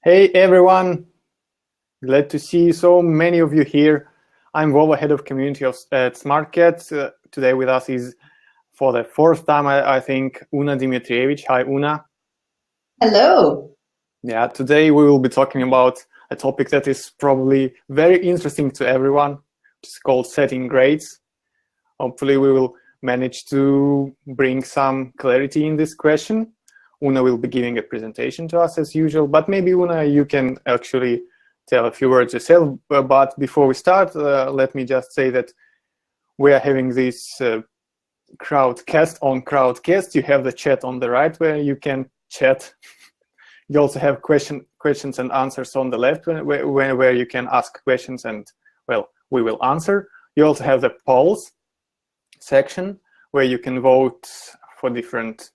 Hey everyone, glad to see so many of you here. I'm Vova, head of community at Smartcat. Today with us is, for the fourth time, I think, Una Dimitrievich. Hi, Una. Hello. Yeah, today we will be talking about a topic that is probably very interesting to everyone. It's called setting grades. Hopefully we will manage to bring some clarity in this question. Una will be giving a presentation to us as usual, but maybe Una, you can actually tell a few words yourself. But before we start, let me just say that we are having this crowdcast on Crowdcast. You have the chat on the right where you can chat. You also have questions and answers on the left where you can ask questions and, well, we will answer. You also have the polls section where you can vote for different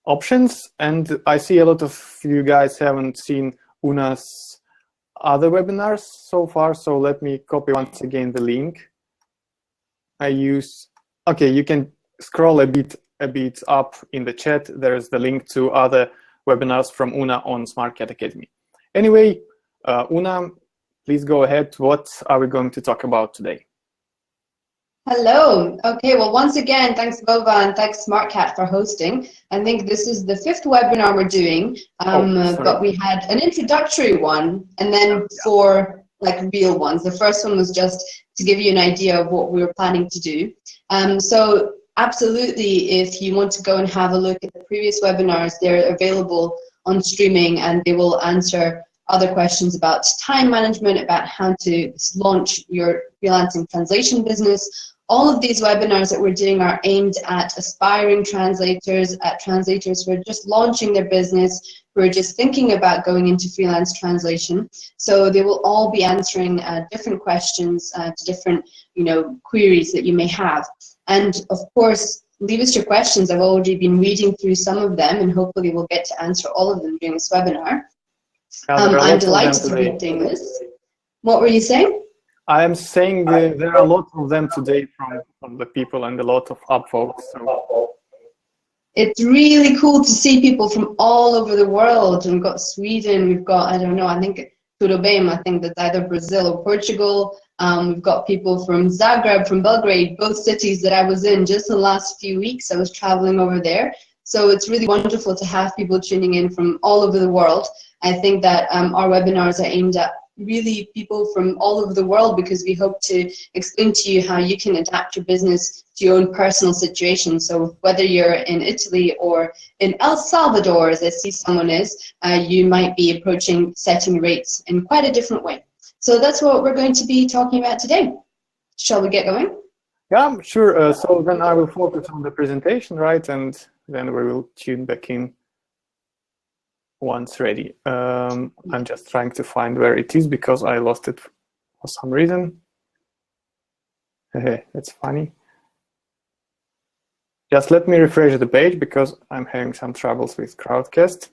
options, and I see a lot of you guys haven't seen Una's other webinars so far, so let me copy once again the link I use. Okay, you can scroll a bit up in the chat. There's the link to other webinars from Una on Smartcat Academy. Anyway, Una, please go ahead. What are we going to talk about today? Hello. Okay, well, once again, thanks Vova and thanks Smartcat for hosting. I think this is the 5th webinar we're doing, but we had an introductory one and then 4 like real ones. The first one was just to give you an idea of what we were planning to do. So absolutely, if you want to go and have a look at the previous webinars, they're available on streaming and they will answer other questions about time management, about how to launch your freelancing translation business. All of these webinars that we're doing are aimed at aspiring translators, at translators who are just launching their business, who are just thinking about going into freelance translation. So they will all be answering different questions to different, queries that you may have. And of course, leave us your questions. I've already been reading through some of them, and hopefully we'll get to answer all of them during this webinar. I'm delighted to be doing this. What were you saying? I am saying there are a lot of them today from the people and a lot of upvotes. So. It's really cool to see people from all over the world. We've got Sweden, we've got, I don't know, I think Turobem, I think that's either Brazil or Portugal. We've got people from Zagreb, from Belgrade, both cities that I was in just the last few weeks. I was traveling over there. So it's really wonderful to have people tuning in from all over the world. I think that our webinars are aimed at really people from all over the world because we hope to explain to you how you can adapt your business to your own personal situation. So whether you're in Italy or in El Salvador, as I see someone is, you might be approaching setting rates in quite a different way. So that's what we're going to be talking about today. Shall we get going? Yeah, sure. So then I will focus on the presentation, right? And then we will tune back in once ready. I'm just trying to find where it is because I lost it for some reason. That's funny. Just let me refresh the page because I'm having some troubles with Crowdcast,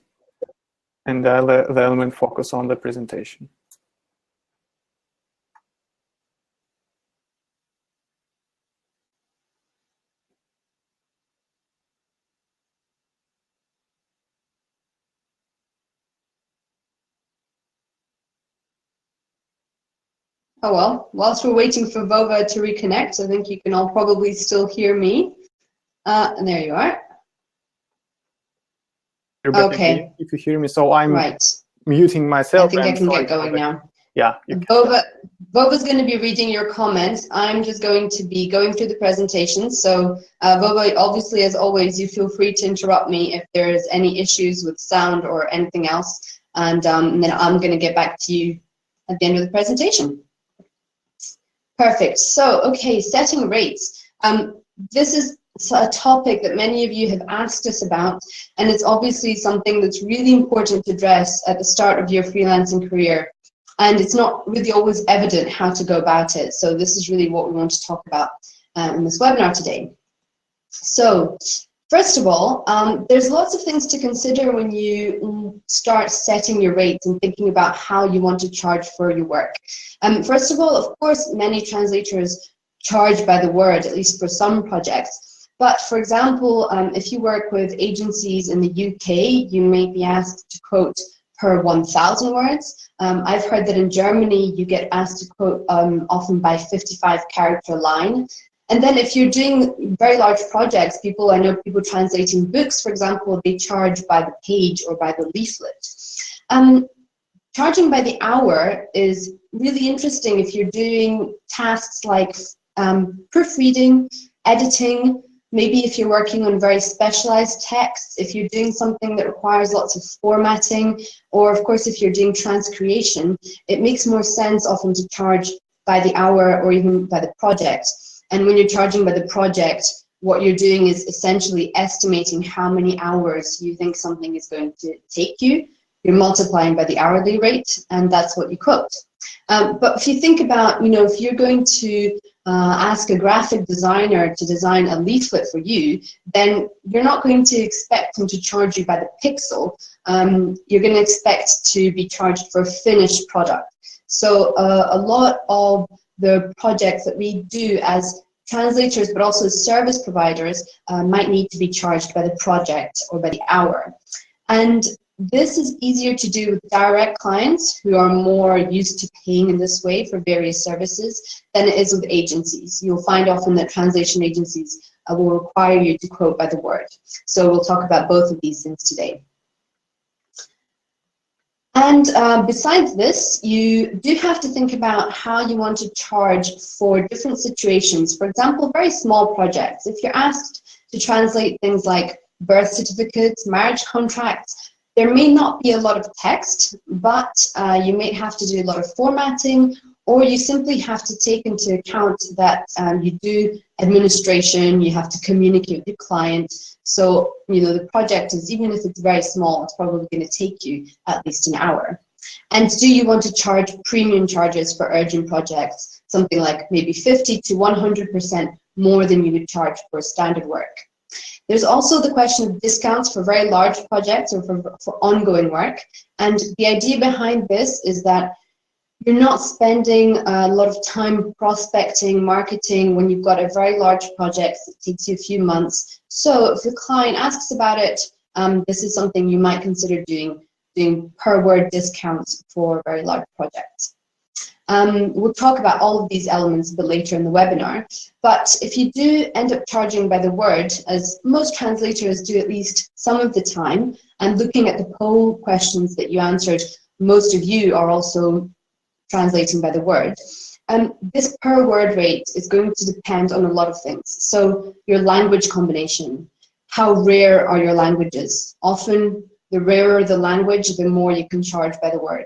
and I'll then focus on the presentation. Oh well, whilst we're waiting for Vova to reconnect, I think you can all probably still hear me. And there you are. Okay. If you hear me, so I'm muting myself. I think I can get going now. Yeah. Vova's going to be reading your comments. I'm just going to be going through the presentation. So Vova, obviously, as always, you feel free to interrupt me if there's any issues with sound or anything else. And then I'm going to get back to you at the end of the presentation. Perfect. So, okay, setting rates. This is a topic that many of you have asked us about, and it's obviously something that's really important to address at the start of your freelancing career. And it's not really always evident how to go about it. So this is really what we want to talk about in this webinar today. So, first of all, there's lots of things to consider when you start setting your rates and thinking about how you want to charge for your work. First of all, of course, many translators charge by the word, at least for some projects. But for example, if you work with agencies in the UK, you may be asked to quote per 1,000 words. I've heard that in Germany you get asked to quote often by 55-character line. And then if you're doing very large projects, I know people translating books, for example, they charge by the page or by the leaflet. Charging by the hour is really interesting if you're doing tasks like proofreading, editing, maybe if you're working on very specialized texts, if you're doing something that requires lots of formatting, or of course if you're doing transcreation, it makes more sense often to charge by the hour or even by the project. And when you're charging by the project, what you're doing is essentially estimating how many hours you think something is going to take you. You're multiplying by the hourly rate, and that's what you quote. But if you think about, if you're going to ask a graphic designer to design a leaflet for you, then you're not going to expect them to charge you by the pixel. You're going to expect to be charged for a finished product. So a lot of the projects that we do as translators, but also as service providers, might need to be charged by the project or by the hour. And this is easier to do with direct clients who are more used to paying in this way for various services than it is with agencies. You'll find often that translation agencies will require you to quote by the word. So we'll talk about both of these things today. And besides this, you do have to think about how you want to charge for different situations. For example, very small projects. If you're asked to translate things like birth certificates, marriage contracts, there may not be a lot of text, but you may have to do a lot of formatting, or you simply have to take into account that you do administration, you have to communicate with the client. So, the project is, even if it's very small, it's probably going to take you at least an hour. And do you want to charge premium charges for urgent projects, something like maybe 50 to 100% more than you would charge for standard work? There's also the question of discounts for very large projects or for ongoing work. And the idea behind this is that you're not spending a lot of time prospecting, marketing when you've got a very large project that takes you a few months. So if the client asks about it, this is something you might consider doing per word discounts for very large projects. We'll talk about all of these elements a bit later in the webinar, but if you do end up charging by the word, as most translators do at least some of the time, and looking at the poll questions that you answered, most of you are also translating by the word. This per word rate is going to depend on a lot of things. So your language combination, how rare are your languages? Often the rarer the language, the more you can charge by the word.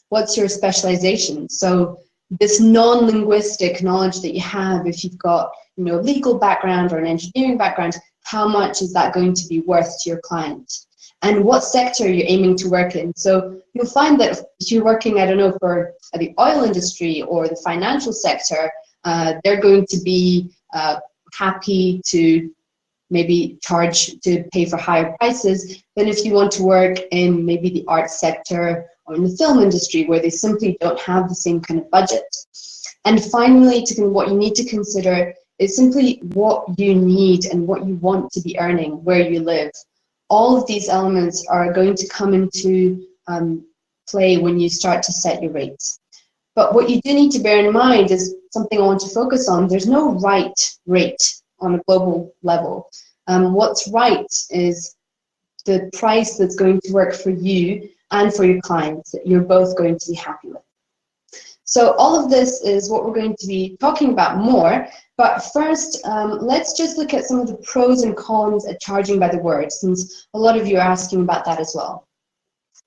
What's your specialization? So this non-linguistic knowledge that you have, if you've got a legal background or an engineering background, how much is that going to be worth to your client? And what sector are you aiming to work in? So you'll find that if you're working, I don't know, for the oil industry or the financial sector, they're going to be happy to maybe pay for higher prices than if you want to work in maybe the arts sector or in the film industry, where they simply don't have the same kind of budget. And finally, what you need to consider is simply what you need and what you want to be earning, where you live. All of these elements are going to come into play when you start to set your rates. But what you do need to bear in mind is something I want to focus on. There's no right rate on a global level. What's right is the price that's going to work for you and for your clients, that you're both going to be happy with. So all of this is what we're going to be talking about more. But first, let's just look at some of the pros and cons at charging by the word, since a lot of you are asking about that as well.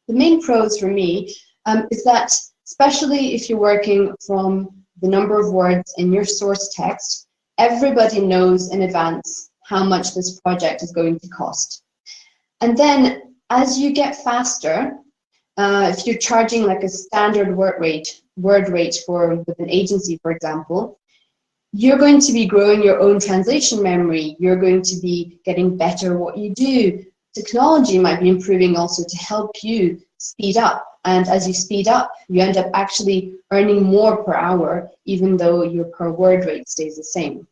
The main pros for me is that, especially if you're working from the number of words in your source text, everybody knows in advance how much this project is going to cost. And then as you get faster, if you're charging like a standard word rate with an agency, for example, you're going to be growing your own translation memory. You're going to be getting better at what you do. Technology might be improving also to help you speed up. And as you speed up, you end up actually earning more per hour, even though your per word rate stays the same.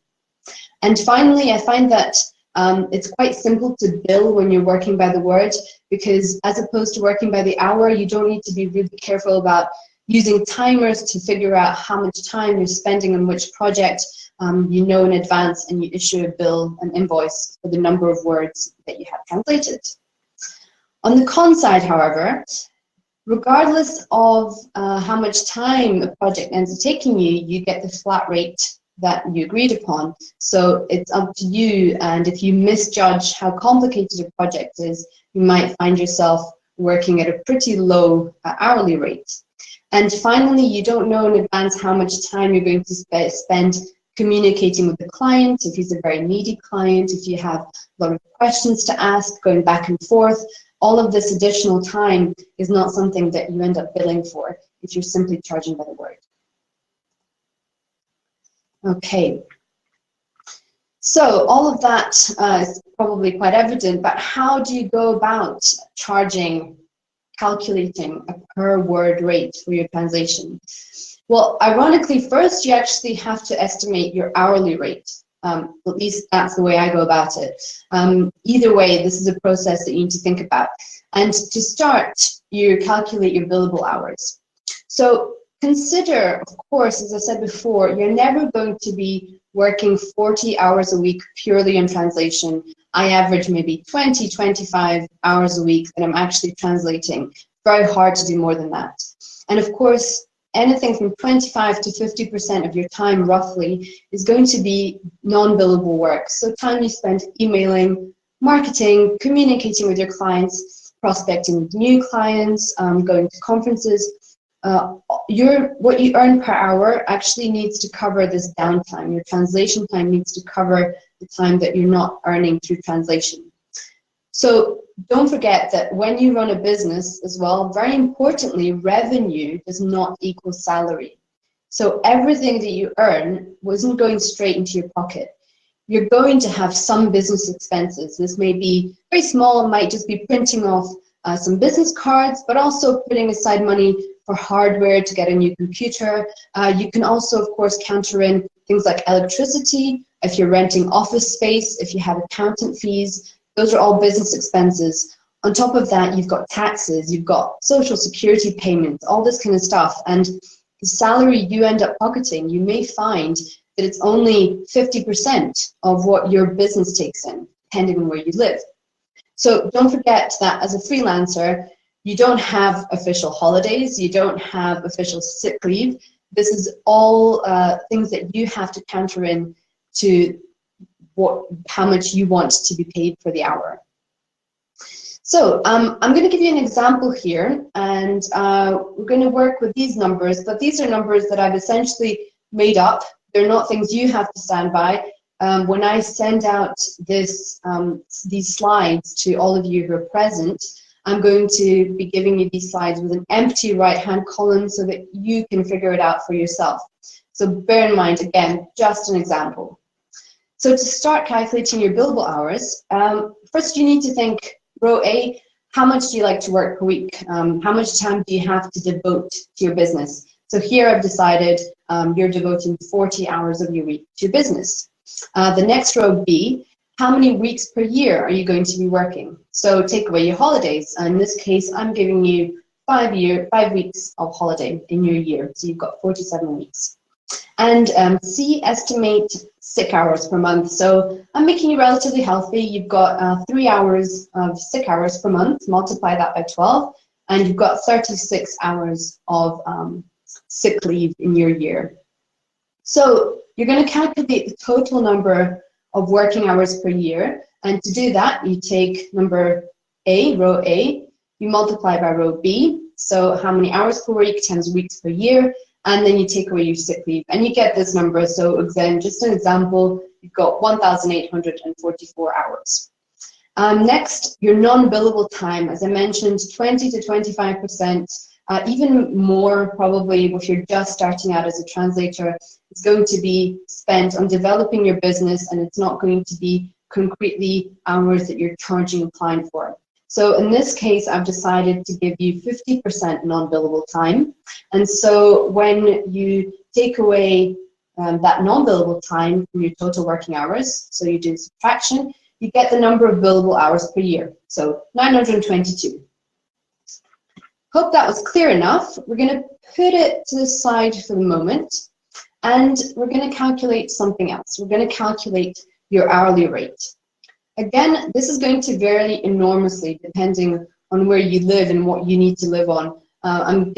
And finally, I find that It's quite simple to bill when you're working by the word, because as opposed to working by the hour, you don't need to be really careful about using timers to figure out how much time you're spending on which project. You know in advance, and you issue a bill, an invoice for the number of words that you have translated. On the con side, however, regardless of how much time a project ends up taking you, you get the flat rate that you agreed upon. So it's up to you, and if you misjudge how complicated a project is, you might find yourself working at a pretty low hourly rate. And finally, you don't know in advance how much time you're going to spend communicating with the client, if he's a very needy client, if you have a lot of questions to ask, going back and forth. All of this additional time is not something that you end up billing for if you're simply charging by the word. Okay, so all of that is probably quite evident, but how do you go about calculating a per word rate for your translation? Well, ironically, first you actually have to estimate your hourly rate. At least that's the way I go about it. Either way, this is a process that you need to think about. And to start, you calculate your billable hours. So consider, of course, as I said before, you're never going to be working 40 hours a week purely in translation. I average maybe 20, 25 hours a week that I'm actually translating. Very hard to do more than that. And of course, anything from 25 to 50% of your time, roughly, is going to be non-billable work. So time you spend emailing, marketing, communicating with your clients, prospecting with new clients, going to conferences. What you earn per hour actually needs to cover this downtime. Your translation time needs to cover the time that you're not earning through translation. So don't forget that when you run a business as well, very importantly, revenue does not equal salary. So everything that you earn wasn't going straight into your pocket. You're going to have some business expenses. This may be very small, it might just be printing off some business cards, but also putting aside money for hardware to get a new computer. You can also, of course, counter in things like electricity, if you're renting office space, if you have accountant fees. Those are all business expenses. On top of that, you've got taxes, you've got social security payments, all this kind of stuff. And the salary you end up pocketing, you may find that it's only 50% of what your business takes in, depending on where you live. So don't forget that as a freelancer, you don't have official holidays, you don't have official sick leave. This is all things that you have to counter in to how much you want to be paid for the hour. So I'm going to give you an example here, and we're going to work with these numbers, but these are numbers that I've essentially made up. They're not things you have to stand by. When I send out these slides to all of you who are present, I'm going to be giving you these slides with an empty right-hand column so that you can figure it out for yourself. So bear in mind, again, just an example. So to start calculating your billable hours, first you need to think, row A, how much do you like to work per week? How much time do you have to devote to your business? So here I've decided you're devoting 40 hours of your week to your business. The next row B, how many weeks per year are you going to be working? So take away your holidays. In this case, I'm giving you 5 weeks of holiday in your year. So you've got 47 weeks. And C, estimate sick hours per month. So I'm making you relatively healthy. You've got 3 hours of sick hours per month. Multiply that by 12. And you've got 36 hours of sick leave in your year. So you're going to calculate the total number of working hours per year. And to do that, you take number A, row A, you multiply by row B. So how many hours per week times weeks per year. And then you take away your sick leave, and you get this number. So again, just an example, you've got 1,844 hours. Next, your non-billable time, as I mentioned, 20 to 25%, even more probably if you're just starting out as a translator, it's going to be spent on developing your business, and it's not going to be concretely hours that you're charging a client for. So in this case, I've decided to give you 50% non-billable time. And so when you take away that non-billable time from your total working hours, so you do subtraction, you get the number of billable hours per year. So 922. Hope that was clear enough. We're going to put it to the side for the moment, and we're going to calculate something else. We're going to calculate your hourly rate. Again, this is going to vary enormously depending on where you live and what you need to live on. I'm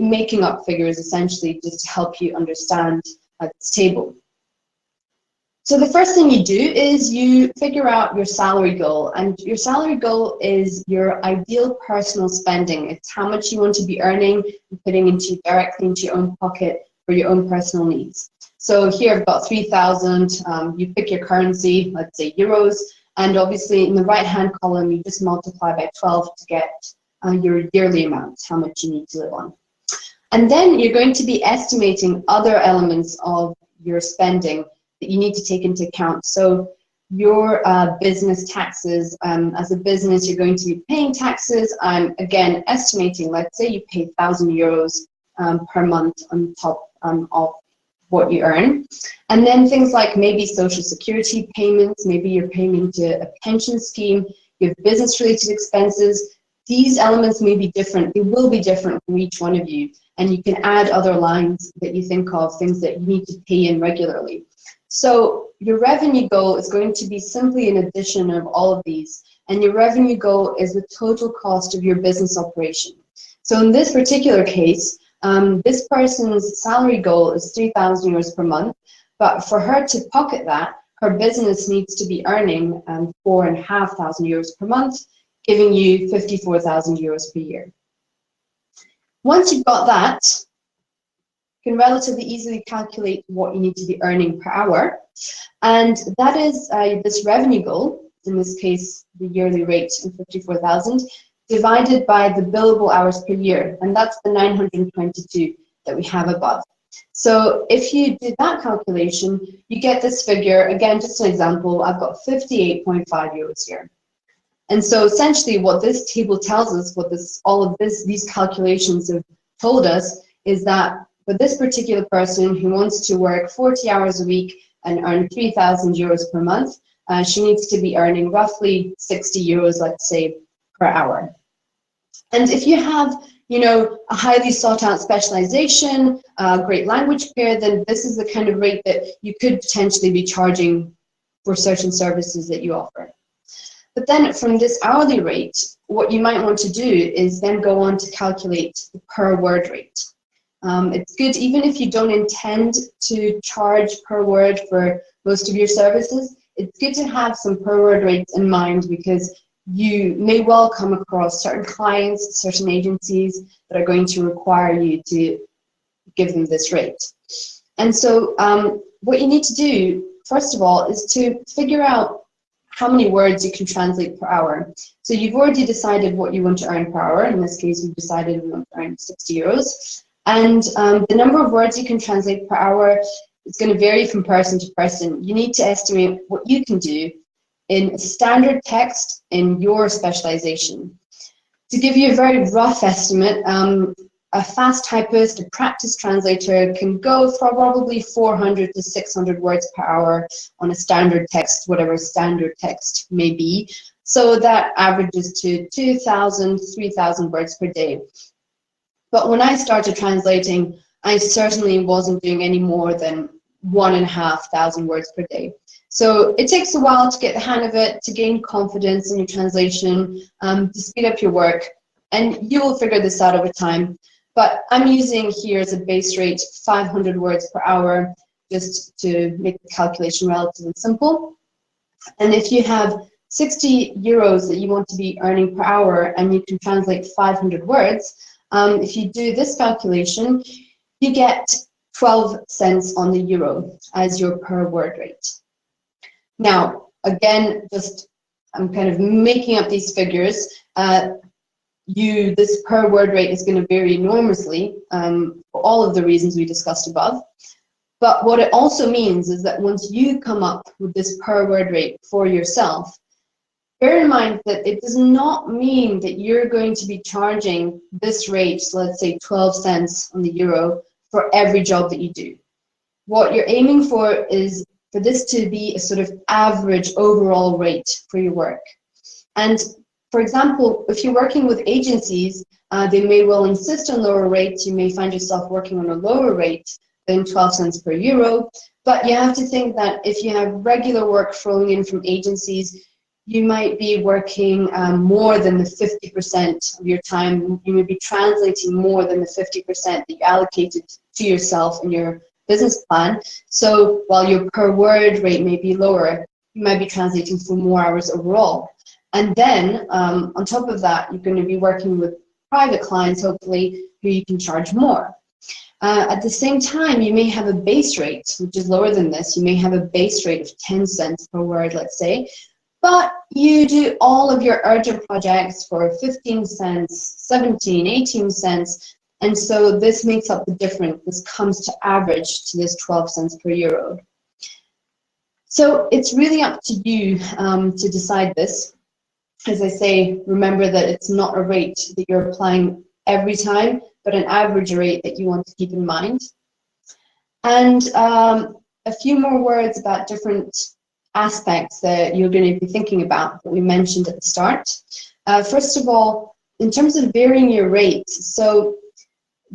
making up figures essentially just to help you understand this table. So the first thing you do is you figure out your salary goal, and your salary goal is your ideal personal spending. It's how much you want to be earning and putting directly into your own pocket for your own personal needs. So here I've got 3,000, you pick your currency, let's say euros, and obviously in the right-hand column you just multiply by 12 to get your yearly amount, how much you need to live on. And then you're going to be estimating other elements of your spending that you need to take into account. So your business taxes, as a business you're going to be paying taxes. I'm again estimating, let's say you pay 1,000 euros per month on top of what you earn. And then things like maybe social security payments, maybe you're paying into a pension scheme, you have business related expenses. These elements may be different, they will be different for each one of you, and you can add other lines that you think of, things that you need to pay in regularly. So your revenue goal is going to be simply an addition of all of these, and your revenue goal is the total cost of your business operation. So in this particular case, this person's salary goal is 3,000 euros per month, but for her to pocket that, her business needs to be earning 4,500 euros per month, giving you 54,000 euros per year. Once you've got that, you can relatively easily calculate what you need to be earning per hour, and that is this revenue goal, in this case the yearly rate of 54,000, divided by the billable hours per year, and that's the 922 that we have above. So if you do that calculation, you get this figure. Again, just an example, I've got 58.5 euros here. And so essentially what this table tells us, what these calculations have told us, is that for this particular person who wants to work 40 hours a week and earn 3,000 euros per month, she needs to be earning roughly 60 euros, let's say, per hour. And if you have, a highly sought out specialization, great language pair, then this is the kind of rate that you could potentially be charging for certain services that you offer. But then from this hourly rate, what you might want to do is then go on to calculate the per word rate. It's good, even if you don't intend to charge per word for most of your services, it's good to have some per word rates in mind, because you may well come across certain clients, certain agencies that are going to require you to give them this rate. And so what you need to do, first of all, is to figure out how many words you can translate per hour. So you've already decided what you want to earn per hour. In this case, we've decided we want to earn 60 euros. And the number of words you can translate per hour is going to vary from person to person. You need to estimate what you can do in standard text in your specialization. To give you a very rough estimate, a fast typist, a practice translator can go for probably 400 to 600 words per hour on a standard text, whatever standard text may be. So that averages to 2,000, 3,000 words per day. But when I started translating, I certainly wasn't doing any more than 1,500 words per day. So it takes a while to get the hang of it, to gain confidence in your translation, to speed up your work, and you will figure this out over time. But I'm using here as a base rate 500 words per hour, just to make the calculation relatively simple. And if you have 60 euros that you want to be earning per hour and you can translate 500 words, if you do this calculation, you get 12 cents on the euro as your per word rate. Now, again, I'm kind of making up these figures. This per word rate is going to vary enormously for all of the reasons we discussed above. But what it also means is that once you come up with this per word rate for yourself, bear in mind that it does not mean that you're going to be charging this rate, so let's say 12 cents on the euro, for every job that you do. What you're aiming for is for this to be a sort of average overall rate for your work. And for example, if you're working with agencies, they may well insist on lower rates. You may find yourself working on a lower rate than 12 cents per euro. But you have to think that if you have regular work flowing in from agencies, you might be working more than the 50% of your time. You may be translating more than the 50% that you allocated to yourself in your business plan. So while your per word rate may be lower, you might be translating for more hours overall. And then on top of that, you're going to be working with private clients, hopefully, who you can charge more. At the same time, you may have a base rate, which is lower than this. You may have a base rate of 10 cents per word, let's say, but you do all of your urgent projects for 15 cents, 17, 18 cents, and so this makes up the difference. This comes to average to this 12 cents per euro. So it's really up to you to decide this. As I say, remember that it's not a rate that you're applying every time, but an average rate that you want to keep in mind. And a few more words about different aspects that you're going to be thinking about that we mentioned at the start. First of all, in terms of varying your rate, so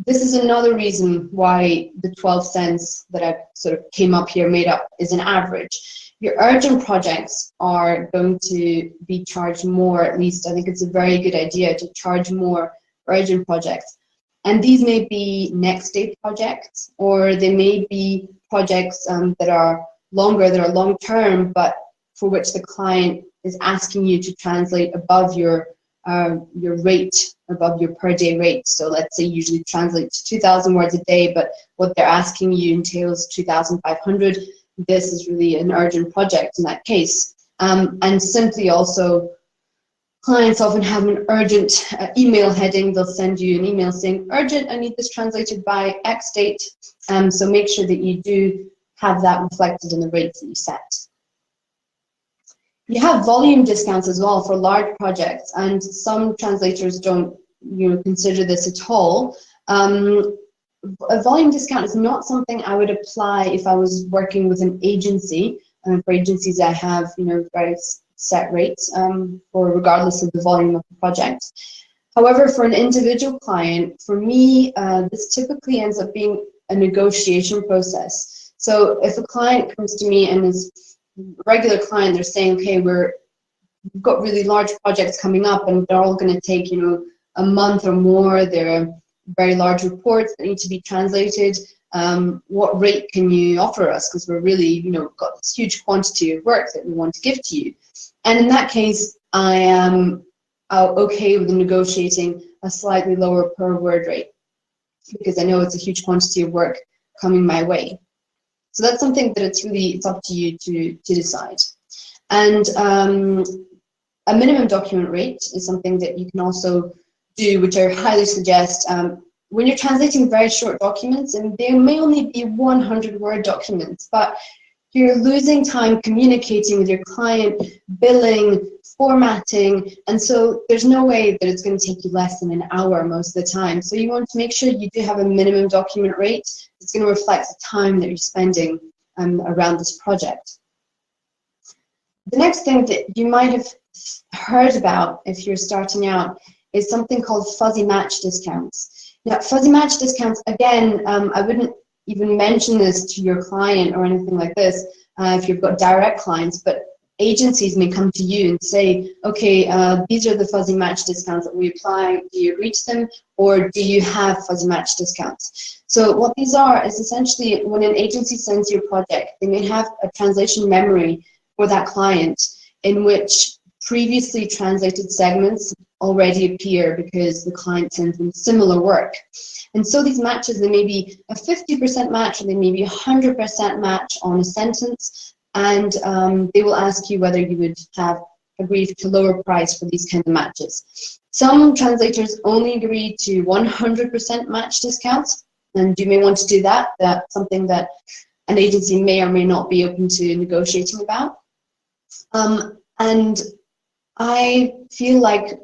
this is another reason why the 12 cents that I sort of came up here made up is an average. Your urgent projects are going to be charged more, at least I think it's a very good idea to charge more urgent projects. And these may be next day projects, or they may be projects that are longer, that are long term, but for which the client is asking you to translate above your rate, above your per day rate. So let's say you usually translate to 2,000 words a day, but what they're asking you entails 2,500. This is really an urgent project in that case. And simply also, clients often have an urgent email heading. They'll send you an email saying, urgent, I need this translated by X date. So make sure that you do have that reflected in the rates that you set. You have volume discounts as well for large projects, and some translators don't consider this at all. A volume discount is not something I would apply if I was working with an agency. For agencies, I have very set rates for regardless of the volume of the project. However, for an individual client, for me, this typically ends up being a negotiation process. So if a client comes to me and is a regular client, they're saying, okay, we've got really large projects coming up and they're all going to take, a month or more. They're very large reports that need to be translated. What rate can you offer us? Because we're really, got this huge quantity of work that we want to give to you. And in that case, I am okay with negotiating a slightly lower per word rate because I know it's a huge quantity of work coming my way. So that's something that it's up to you to decide. And a minimum document rate is something that you can also do, which I highly suggest. When you're translating very short documents, and they may only be 100-word documents, but you're losing time communicating with your client, billing, formatting, and so there's no way that it's going to take you less than an hour most of the time. So you want to make sure you do have a minimum document rate that's going to reflect the time that you're spending around this project. The next thing that you might have heard about if you're starting out is something called fuzzy match discounts. Now, fuzzy match discounts, again, I wouldn't even mention this to your client or anything like this if you've got direct clients, but agencies may come to you and say, okay, these are the fuzzy match discounts that we apply. Do you agree to them, or do you have fuzzy match discounts? So what these are is essentially when an agency sends you a project, they may have a translation memory for that client in which previously translated segments already appear because the client sends them similar work. And so these matches, they may be a 50% match, or they may be a 100% match on a sentence, and they will ask you whether you would have agreed to lower price for these kind of matches. Some translators only agree to 100% match discounts, and you may want to do that. That's something that an agency may or may not be open to negotiating about. And I feel like,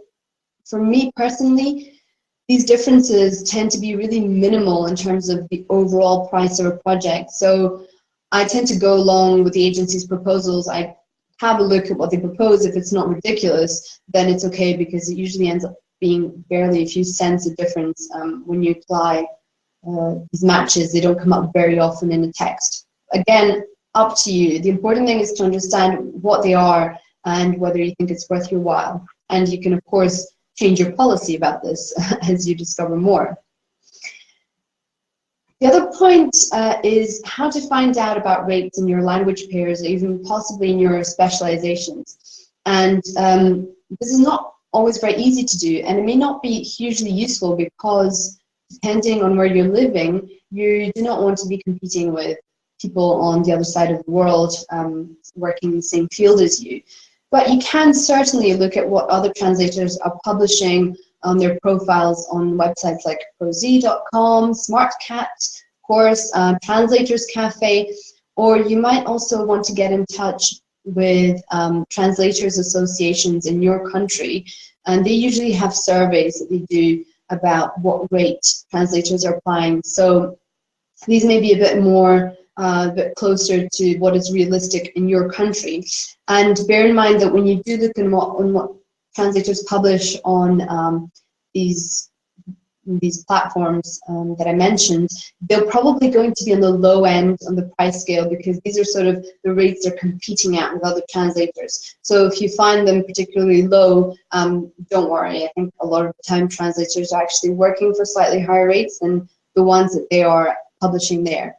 for me personally, these differences tend to be really minimal in terms of the overall price of a project. So I tend to go along with the agency's proposals. I have a look at what they propose. If it's not ridiculous, then it's okay, because it usually ends up being barely a few cents of difference when you apply these matches. They don't come up very often in the text. Again, up to you. The important thing is to understand what they are and whether you think it's worth your while. And you can, of course, change your policy about this as you discover more. The other point is how to find out about rates in your language pairs, or even possibly in your specializations. And this is not always very easy to do, and it may not be hugely useful, because depending on where you're living, you do not want to be competing with people on the other side of the world working in the same field as you. But you can certainly look at what other translators are publishing on their profiles on websites like proz.com, Smartcat, of course, Translators Cafe, or you might also want to get in touch with translators associations in your country, and they usually have surveys that they do about what rate translators are applying. So these may be a bit more, a bit closer to what is realistic in your country. And bear in mind that when you do look on what translators publish on these platforms that I mentioned, they're probably going to be on the low end on the price scale, because these are sort of the rates they're competing at with other translators. So if you find them particularly low, don't worry. I think a lot of the time translators are actually working for slightly higher rates than the ones that they are publishing there.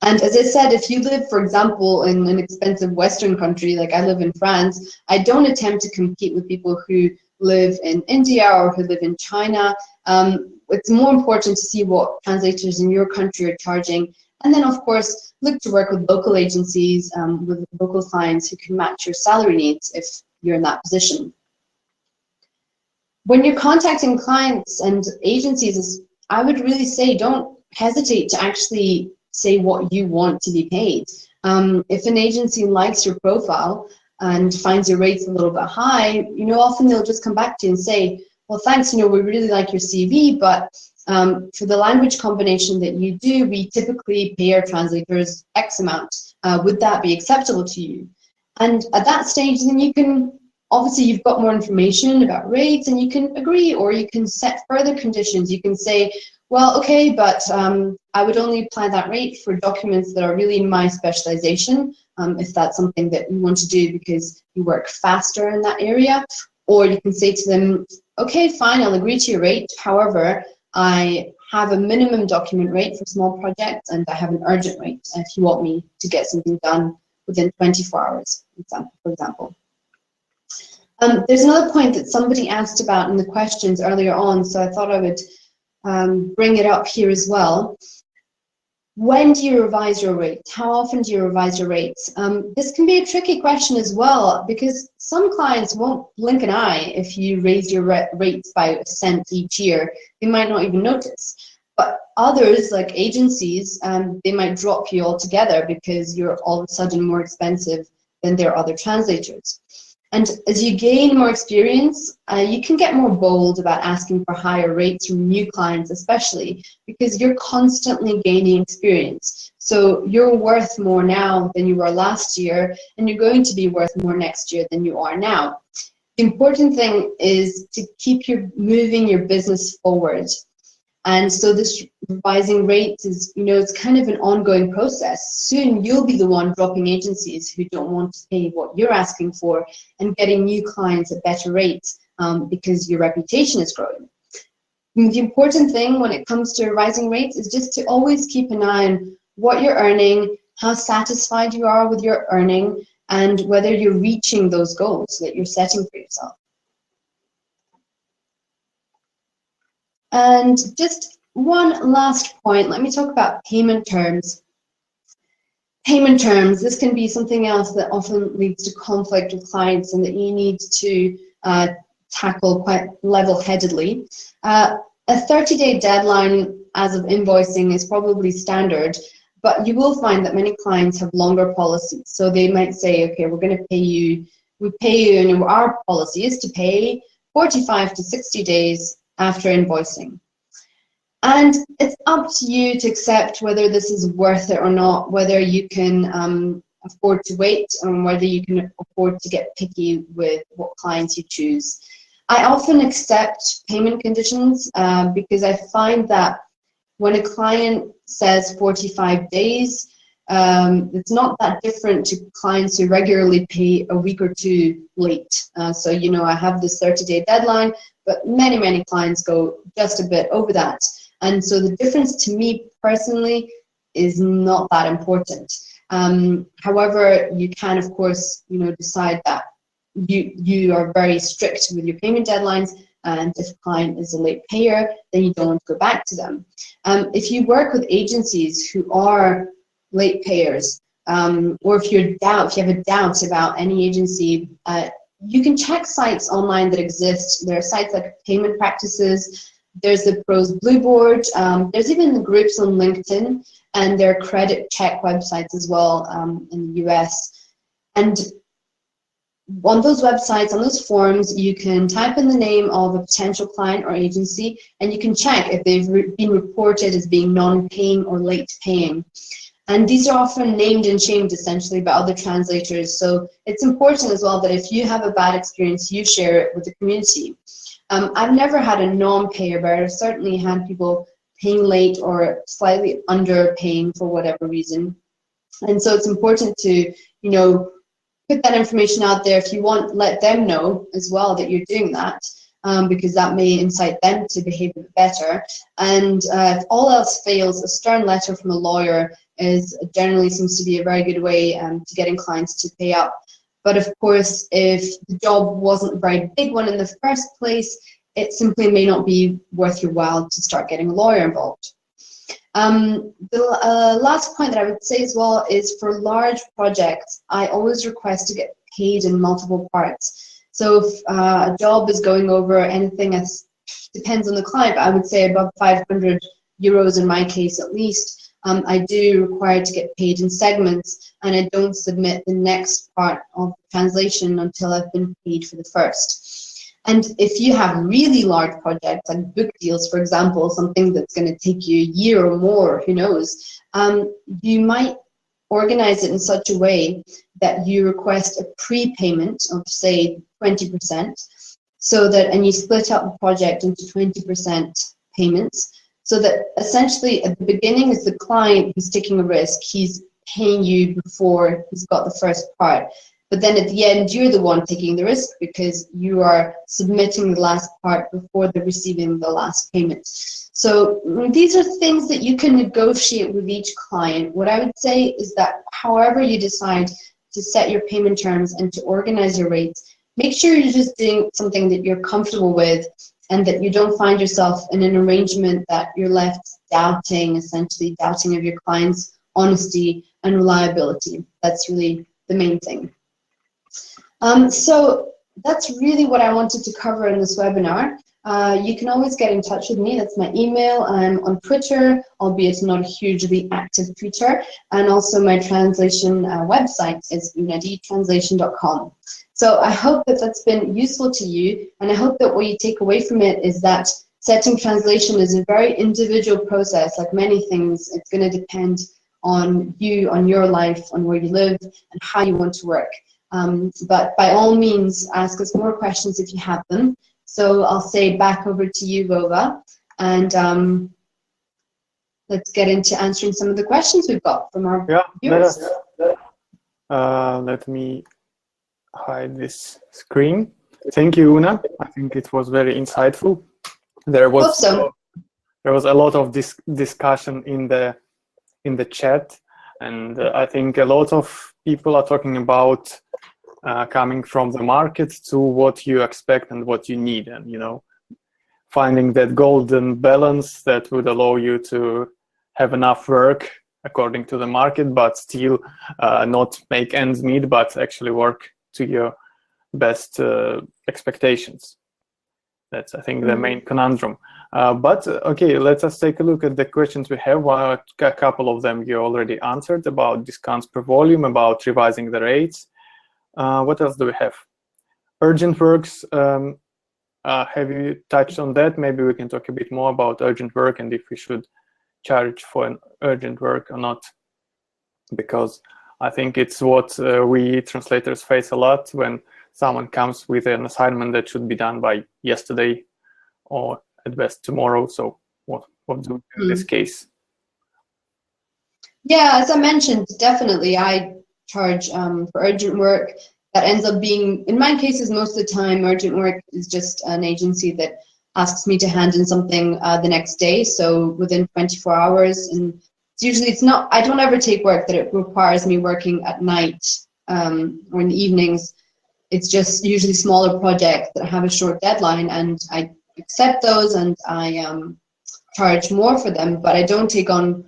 And as I said, if you live, for example, in an expensive Western country, like I live in France, I don't attempt to compete with people who live in India or who live in China. It's more important to see what translators in your country are charging. And then, of course, look to work with local agencies, with local clients who can match your salary needs if you're in that position. When you're contacting clients and agencies, I would really say don't hesitate to actually say what you want to be paid. If an agency likes your profile and finds your rates a little bit high, often they'll just come back to you and say, well, thanks, we really like your CV, but for the language combination that you do, we typically pay our translators X amount. Would that be acceptable to you? And at that stage, then you can, obviously you've got more information about rates, and you can agree, or you can set further conditions. You can say, well, okay, but I would only apply that rate for documents that are really in my specialization, if that's something that you want to do because you work faster in that area. Or you can say to them, okay, fine, I'll agree to your rate. However, I have a minimum document rate for small projects, and I have an urgent rate if you want me to get something done within 24 hours, for example. There's another point that somebody asked about in the questions earlier on, so I thought I would bring it up here as well. When do you revise your rate? How often do you revise your rates? This can be a tricky question as well, because some clients won't blink an eye if you raise your rates by a cent each year. They might not even notice. But others, like agencies, they might drop you altogether because you're all of a sudden more expensive than their other translators. And as you gain more experience, you can get more bold about asking for higher rates from new clients, especially because you're constantly gaining experience. So you're worth more now than you were last year, and you're going to be worth more next year than you are now. The important thing is to keep moving your business forward. And so this revising rates is, it's kind of an ongoing process. Soon you'll be the one dropping agencies who don't want to pay what you're asking for and getting new clients at better rates because your reputation is growing. And the important thing when it comes to rising rates is just to always keep an eye on what you're earning, how satisfied you are with your earning, and whether you're reaching those goals that you're setting for yourself. And just one last point, let me talk about payment terms. Payment terms, this can be something else that often leads to conflict with clients and that you need to tackle quite level-headedly. A 30-day deadline as of invoicing is probably standard, but you will find that many clients have longer policies. So they might say, okay, we're going to pay you, and our policy is to pay 45 to 60 days after invoicing. And it's up to you to accept whether this is worth it or not, whether you can afford to wait, and whether you can afford to get picky with what clients you choose. I often accept payment conditions because I find that when a client says 45 days, it's not that different to clients who regularly pay a week or two late. So, you know, I have this 30-day deadline, but many clients go just a bit over that. And so the difference to me personally is not that important. However, you can, of course, you know, decide that you are very strict with your payment deadlines, and if a client is a late payer, then you don't want to go back to them. If you work with agencies who are late payers, or if you have a doubt about any agency, you can check sites online that exist. There are sites like Payment Practices, there's the Pros Blue Board, there's even the groups on LinkedIn, and there are credit check websites as well in the US. And on those websites, on those forums, you can type in the name of a potential client or agency, and you can check if they've been reported as being non-paying or late paying. And these are often named and shamed essentially by other translators. So it's important as well that if you have a bad experience, you share it with the community. I've never had a non-payer, but I've certainly had people paying late or slightly underpaying for whatever reason. And so it's important to, you know, put that information out there. If you want, let them know as well that you're doing that, because that may incite them to behave a bit better. And if all else fails, a stern letter from a lawyer generally seems to be a very good way to getting clients to pay up. But of course, if the job wasn't a very big one in the first place, it simply may not be worth your while to start getting a lawyer involved. The last point that I would say as well is for large projects, I always request to get paid in multiple parts. So if a job is going over anything, depends on the client, but I would say above 500 euros in my case at least, I do require to get paid in segments, and I don't submit the next part of the translation until I've been paid for the first. And if you have really large projects, like book deals, for example, something that's going to take you a year or more, who knows, you might organize it in such a way that you request a prepayment of, say, 20%, so that, and you split up the project into 20% payments, so that essentially at the beginning is the client who's taking a risk. He's paying you before he's got the first part. But then at the end, you're the one taking the risk because you are submitting the last part before they're receiving the last payment. So these are things that you can negotiate with each client. What I would say is that however you decide to set your payment terms and to organize your rates, make sure you're just doing something that you're comfortable with, and that you don't find yourself in an arrangement that you're left doubting, essentially doubting of your client's honesty and reliability. That's really the main thing. So that's really what I wanted to cover in this webinar. You can always get in touch with me. That's my email. I'm on Twitter, albeit not a hugely active Twitter. And also my translation website is unaditranslation.com. So I hope that that's been useful to you, and I hope that what you take away from it is that setting translation is a very individual process. Like many things, it's going to depend on you, on your life, on where you live, and how you want to work. But by all means, ask us more questions if you have them. So I'll say back over to you, Vova, and let's get into answering some of the questions we've got from our viewers. Let me hide this screen. Thank you, Una. I think it was very insightful. There was a lot of discussion in the chat, and I think a lot of people are talking about coming from the market to what you expect and what you need, and finding that golden balance that would allow you to have enough work according to the market, but still not make ends meet, but actually work to your best expectations. That's, I think, the main conundrum. But okay, let us take a look at the questions we have. A couple of them you already answered, about discounts per volume, about revising the rates. What else do we have? Urgent works. have you touched on that? Maybe we can talk a bit more about urgent work and if we should charge for an urgent work or not, because I think it's what we translators face a lot when someone comes with an assignment that should be done by yesterday or at best tomorrow. So what do we do in this case? Yeah, as I mentioned, definitely I charge for urgent work. That ends up being, in my cases, most of the time, urgent work is just an agency that asks me to hand in something the next day, so within 24 hours. And usually it's not, I don't ever take work that it requires me working at night or in the evenings. It's just usually smaller projects that have a short deadline, and I accept those and I charge more for them, but I don't take on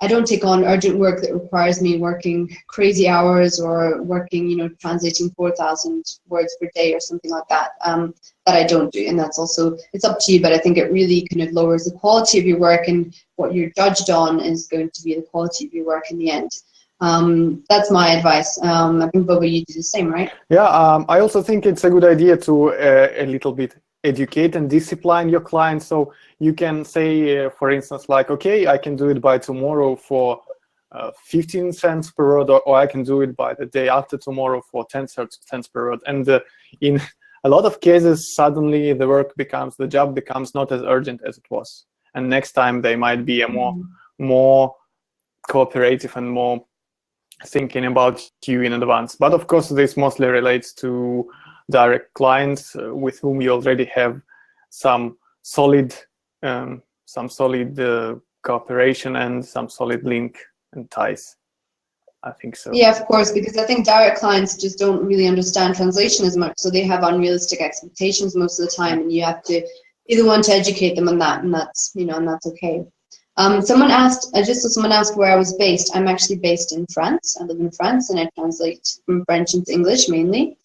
urgent work that requires me working crazy hours or working, you know, translating 4,000 words per day or something like that. That I don't do, and that's also, it's up to you, but I think it really kind of lowers the quality of your work, and what you're judged on is going to be the quality of your work in the end. That's my advice. I think, Vova, you do the same, right? Yeah, I also think it's a good idea to a little bit educate and discipline your client. So you can say, for instance, like, okay, I can do it by tomorrow for 15 cents per word, or I can do it by the day after tomorrow for 10 cents per word. And in a lot of cases, suddenly the job becomes not as urgent as it was. And next time they might be a more cooperative and more thinking about you in advance. But of course, this mostly relates to direct clients with whom you already have some solid cooperation and some solid link and ties. I think so. Yeah, of course, because I think direct clients just don't really understand translation as much, so they have unrealistic expectations most of the time, and you have to either want to educate them on that, and that's, you know, and that's okay. Someone asked where I was based. I'm actually based in France. I live in France, and I translate from French into English mainly.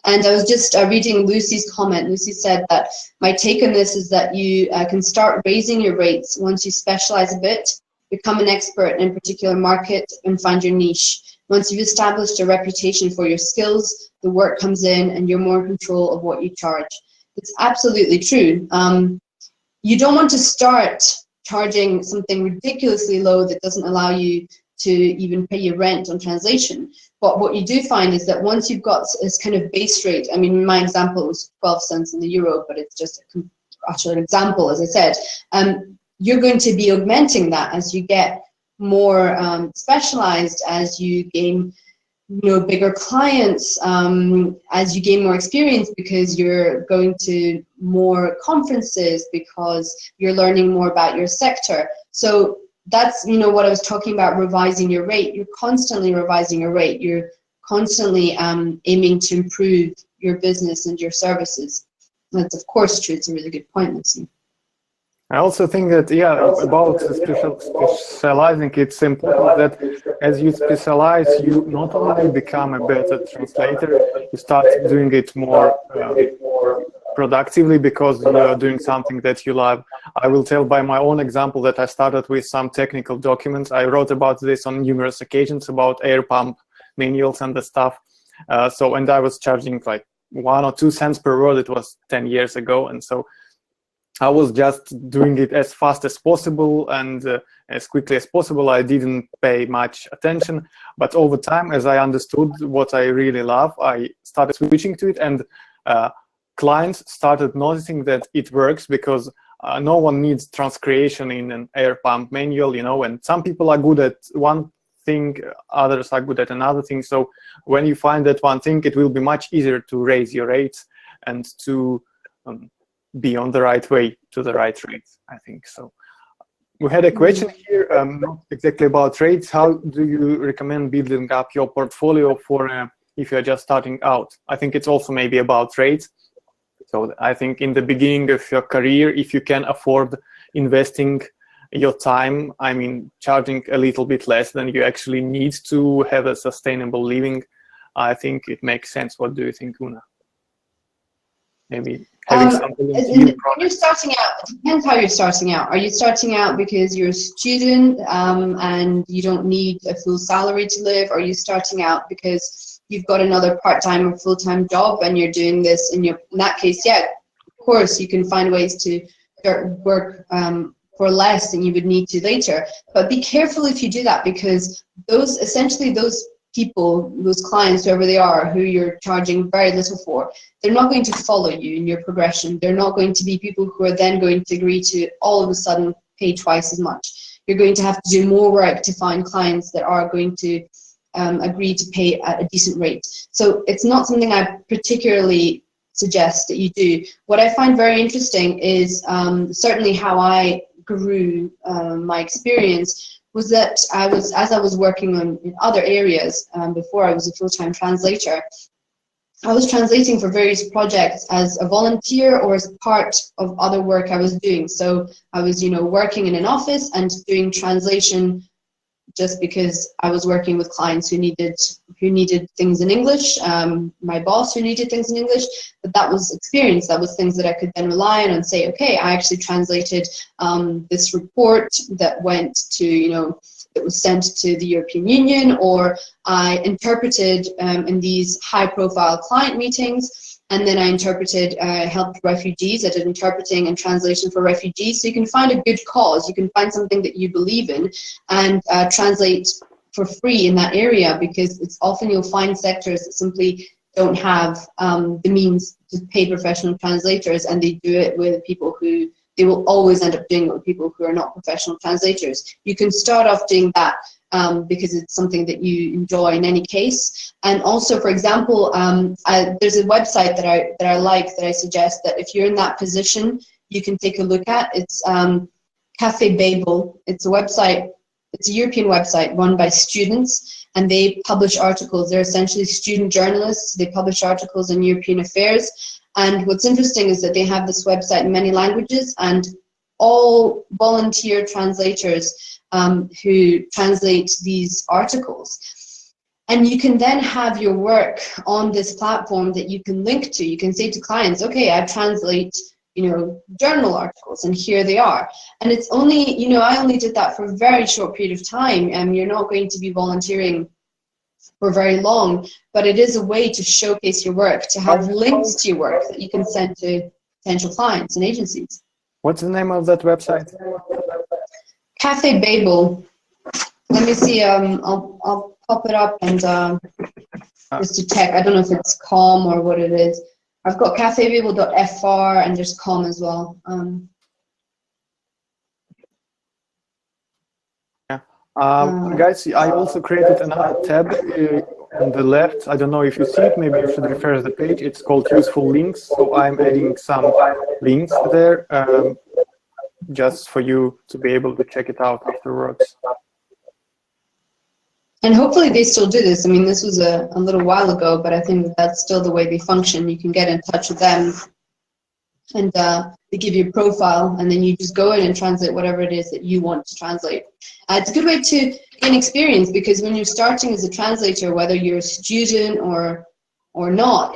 And I was just reading Lucy's comment. Lucy said that my take on this is that you can start raising your rates once you specialize a bit, become an expert in a particular market, and find your niche. Once you've established a reputation for your skills, the work comes in and you're more in control of what you charge. It's absolutely true. You don't want to start charging something ridiculously low that doesn't allow you to even pay your rent on translation. But what you do find is that once you've got this kind of base rate, I mean, in my example, it was 12 cents in the euro, but it's just an actual example, as I said. You're going to be augmenting that as you get more specialized, as you gain, you know, bigger clients, as you gain more experience, because you're going to more conferences, because you're learning more about your sector. So that's, you know, what I was talking about, revising your rate. You're constantly revising your rate. You're constantly aiming to improve your business and your services. That's of course true. It's a really good point, Lucy. I also think that, yeah, about specializing, it's important that as you specialize, you not only become a better translator, you start doing it more productively because you're doing something that you love. I will tell by my own example that I started with some technical documents. I wrote about this on numerous occasions, about air pump manuals and the stuff. And I was charging like 1 or 2 cents per word. It was 10 years ago. And so I was just doing it as fast as possible and as quickly as possible. I didn't pay much attention, but over time, as I understood what I really love, I started switching to it, and clients started noticing that it works because no one needs transcreation in an air pump manual, you know, and some people are good at one thing, others are good at another thing. So when you find that one thing, it will be much easier to raise your rates and to be on the right way to the right rates, I think. So we had a question here, not exactly about rates. How do you recommend building up your portfolio for if you're just starting out? I think it's also maybe about rates. So I think in the beginning of your career, if you can afford investing your time, I mean, charging a little bit less than you actually need to have a sustainable living, I think it makes sense. What do you think, Una? Maybe having something when you're starting out, it depends how you're starting out. Are you starting out because you're a student and you don't need a full salary to live? Or are you starting out because you've got another part-time or full-time job and you're doing this in that case, yeah, of course, you can find ways to work for less than you would need to later. But be careful if you do that, because those people, those clients, whoever they are, who you're charging very little for, they're not going to follow you in your progression. They're not going to be people who are then going to agree to all of a sudden pay twice as much. You're going to have to do more work to find clients that are going to agree to pay at a decent rate. So it's not something I particularly suggest that you do. What I find very interesting is certainly how I grew my experience was that as I was working in other areas before I was a full-time translator, I was translating for various projects as a volunteer or as part of other work I was doing. So I was, working in an office and doing translation just because I was working with clients who needed things in English, my boss who needed things in English, but that was experience. That was things that I could then rely on and say, okay, I actually translated this report that went to, that was sent to the European Union, or I interpreted in these high-profile client meetings. And then I interpreted, helped refugees. I did interpreting and translation for refugees. So you can find a good cause. You can find something that you believe in and translate for free in that area, because it's often you'll find sectors that simply don't have the means to pay professional translators, and they do it with people who, they will always end up doing it with people who are not professional translators. You can start off doing that because it's something that you enjoy in any case. And also, for example, there's a website that I like, that I suggest that if you're in that position, you can take a look at. It's Cafe Babel. It's a website, it's a European website run by students, and they publish articles. They're essentially student journalists. They publish articles on European affairs. And what's interesting is that they have this website in many languages, and all volunteer translators who translate these articles. And you can then have your work on this platform that you can link to. You can say to clients, okay, I translate, journal articles, and here they are. And it's only, I only did that for a very short period of time, and you're not going to be volunteering for very long, but it is a way to showcase your work, to have links to your work that you can send to potential clients and agencies. What's the name of that website? Cafe Babel. Let me see. I'll pop it up and just to check. I don't know if it's com or what it is. I've got cafebabel.fr, and there's com as well. Guys, I also created another tab on the left. I don't know if you see it. Maybe you should refresh the page. It's called Useful Links. So I'm adding some links there just for you to be able to check it out afterwards. And hopefully they still do this. I mean, this was a little while ago, but I think that's still the way they function. You can get in touch with them, and they give you a profile, and then you just go in and translate whatever it is that you want to translate. It's a good way to gain experience, because when you're starting as a translator, whether you're a student or not,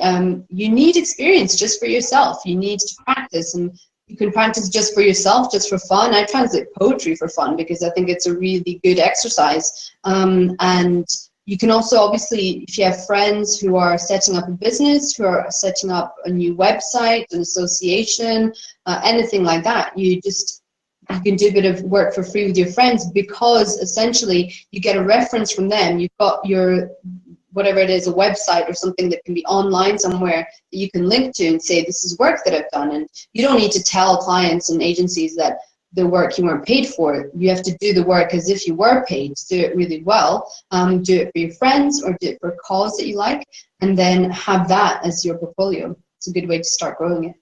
you need experience just for yourself. You need to practice, and you can practice just for yourself, just for fun. I translate poetry for fun because I think it's a really good exercise. And you can also, obviously, if you have friends who are setting up a business, who are setting up a new website, an association, anything like that, you can do a bit of work for free with your friends, because essentially you get a reference from them. You've got your, whatever it is, a website or something that can be online somewhere that you can link to and say, this is work that I've done. And you don't need to tell clients and agencies that the work you weren't paid for. You have to do the work as if you were paid. Do it really well. Do it for your friends, or do it for a cause that you like, and then have that as your portfolio. It's a good way to start growing it.